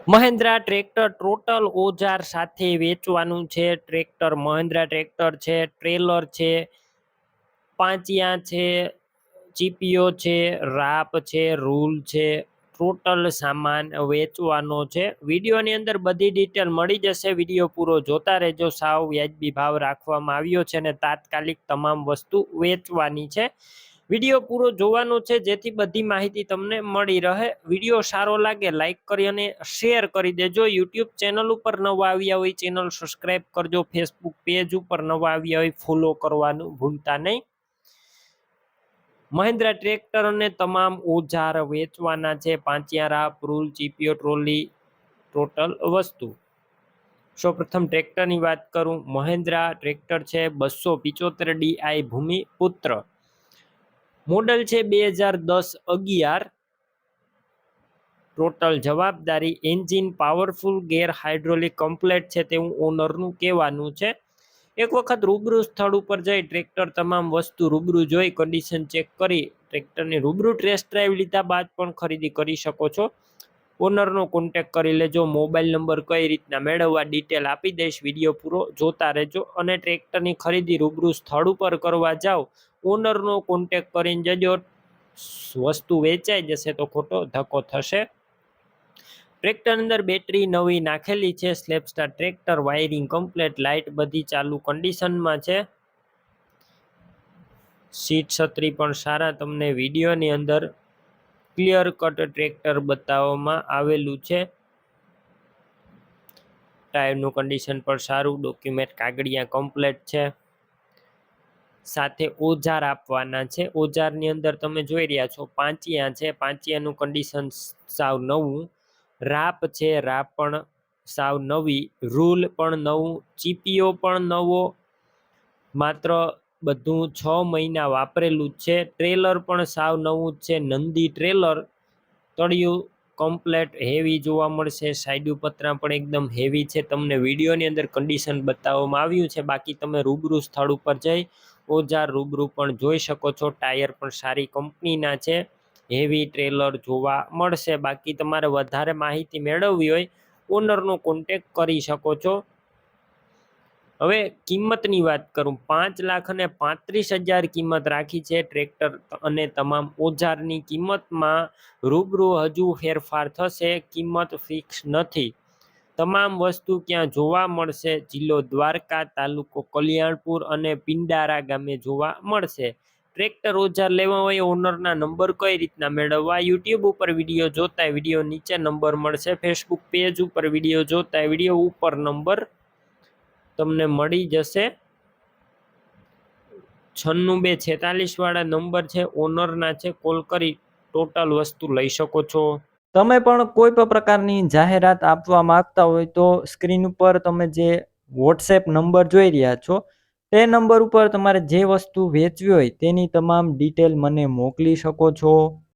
Mahindra tractor total ઓજાર સાથે વેચવાનું છે. ટ્રેક્ટર મહિન્દ્રા ટ્રેક્ટર છે, ટ્રેલર છે, પાંચિયા છે, ચીપીઓ છે, રાપ છે, રૂલ છે, ટોટલ સામાન વેચવાનો છે. વિડીયોની અંદર બધી ડિટેલ મળી જશે. વિડીયો પૂરો જોતા રહેજો. સાવ વ્યાજબી ભાવ રાખવામાં આવ્યો છે અને તાત્કાલિક તમામ વસ્તુ વેચવાની છે. વિડીયો પૂરો જોવાનો છે જેથી બધી માહિતી તમને મળી રહે. વિડીયો સારો લાગે લાઈક કરી અને શેર કરી દેજો. યુટ્યુબ ચેનલ ઉપર નવા આવ્યા હોય ચેનલ સબસ્ક્રાઈબ કરજો. ફેસબુક પેજ ઉપર નવા આવ્યા હોય ફોલો કરવાનું ભૂલતા નહીં. મહિન્દ્રા ટ્રેક્ટર અને તમામ ઓજાર વેચવાના છે. પાંચિયા, રાપ, રૂલ, ચીપીઓ, ટ્રોલી, ટોટલ વસ્તુ. સૌપ્રથમ ટ્રેક્ટરની વાત કરું. મહિન્દ્રા ટ્રેક્ટર છે 275 DI ભૂમિપુત્ર. મોડલ છે 2010-11. ટોટલ જવાબદારી એન્જિન પાવરફુલ, ગેર હાઇડ્રોલિક કમ્પ્લેટ છે તેવું ઓનરનું કહેવાનું છે. એક વખત રૂબરૂ સ્થળ ઉપર જઈ ટ્રેક્ટર તમામ વસ્તુ રૂબરૂ જોઈ કન્ડિશન ચેક કરી ટ્રેક્ટરની રૂબરૂ ટેસ્ટ ડ્રાઈવ લીધા બાદ પણ ખરીદી કરી શકો છો. ઓનરનો કોન્ટેક કરી લેજો. મોબાઈલ નંબર કઈ રીતના મેળવવા ડિટેલ આપી દઈશ. વિડીયો પૂરો જોતા રહેજો. અને ટ્રેક્ટરની ખરીદી રૂબરૂ સ્થળ ઉપર કરવા જાઓ ઓનરનો કોન્ટેક કરીને જજો. વસ્તુ વેચાઈ જશે તો ખોટો ધક્કો થશે. ટ્રેક્ટર અંદર બેટરી નવી નાખેલી છે. સ્લેપસ્ટાર ટ્રેક્ટર, વાયરિંગ કમ્પ્લેટ, લાઇટ બધી ચાલુ કન્ડિશનમાં છે. સીટ છત્રી પણ સારા તમને વિડીયોની અંદર ક્લિયર કટ ટ્રેક્ટર બતાવવામાં આવેલું છે. ટાયરનું કન્ડિશન પણ સારું. ડોક્યુમેન્ટ કાગળિયા કમ્પ્લેટ છે. સાથે ઓજાર આપવાના છે. ઓજારની અંદર તમે જોઈ રહ્યા છો પાંચિયા છે. પાંચિયાનું કન્ડિશન સાવ નવું. રાપ છે, રાપ પણ સાવ નવી. રૂલ પણ નવું. ચીપીઓ પણ નવો. માત્ર બધું 6 મહિના વાપરેલું જ છે. ટ્રેલર પણ સાવ નવું જ છે. નંદી ટ્રેલર. તળિયું કમ્પ્લેટ હેવી જોવા મળશે. સાઈડ પતરા પણ એકદમ હેવી છે. તમને વિડીયોની અંદર કન્ડિશન બતાવવામાં આવ્યું છે. બાકી તમે રૂબરૂ સ્થળ ઉપર જઈ ઓજાર રૂબરૂ પણ જોઈ શકો છો. ટાયર પણ સારી કંપનીના છે. હેવી ટ્રેલર જોવા મળશે. બાકી તમારે વધારે માહિતી મેળવવી હોય ઓનરનો કોન્ટેક કરી શકો છો. હવે કિંમતની વાત કરું. 5,35,000 કિંમત રાખી છે ટ્રેક્ટર અને તમામ ઓજારની કિંમતમાં રૂબરૂ હજુ ફેરફાર થશે. કિંમત ફિક્સ નથી. તમામ વસ્તુ ક્યાં જોવા મળશે? જિલ્લો દ્વારકા, તાલુકો કલ્યાણપુર અને પિંડારા ગામે જોવા મળશે. ટ્રેક્ટર ઓજાર લેવા હોય ઓનરના નંબર કઈ રીતના મેળવવા? યુટ્યુબ ઉપર વિડીયો જોતા વિડીયો નીચે નંબર મળશે. ફેસબુક પેજ ઉપર વિડીયો જોતા વિડીયો ઉપર નંબર તમને મળી જશે. 96 વાળા નંબર છે ઓનરના છે. કોલ કરી ટોટલ વસ્તુ લઈ શકો છો. તમે પણ કોઈ પણ પ્રકારની જાહેરાત આપવા માંગતા હોય તો સ્ક્રીન ઉપર તમે જે વોટ્સએપ નંબર જોઈ રહ્યા છો તે નંબર ઉપર તમારે જે વસ્તુ વેચવી હોય તેની તમામ ડિટેલ મને મોકલી શકો છો.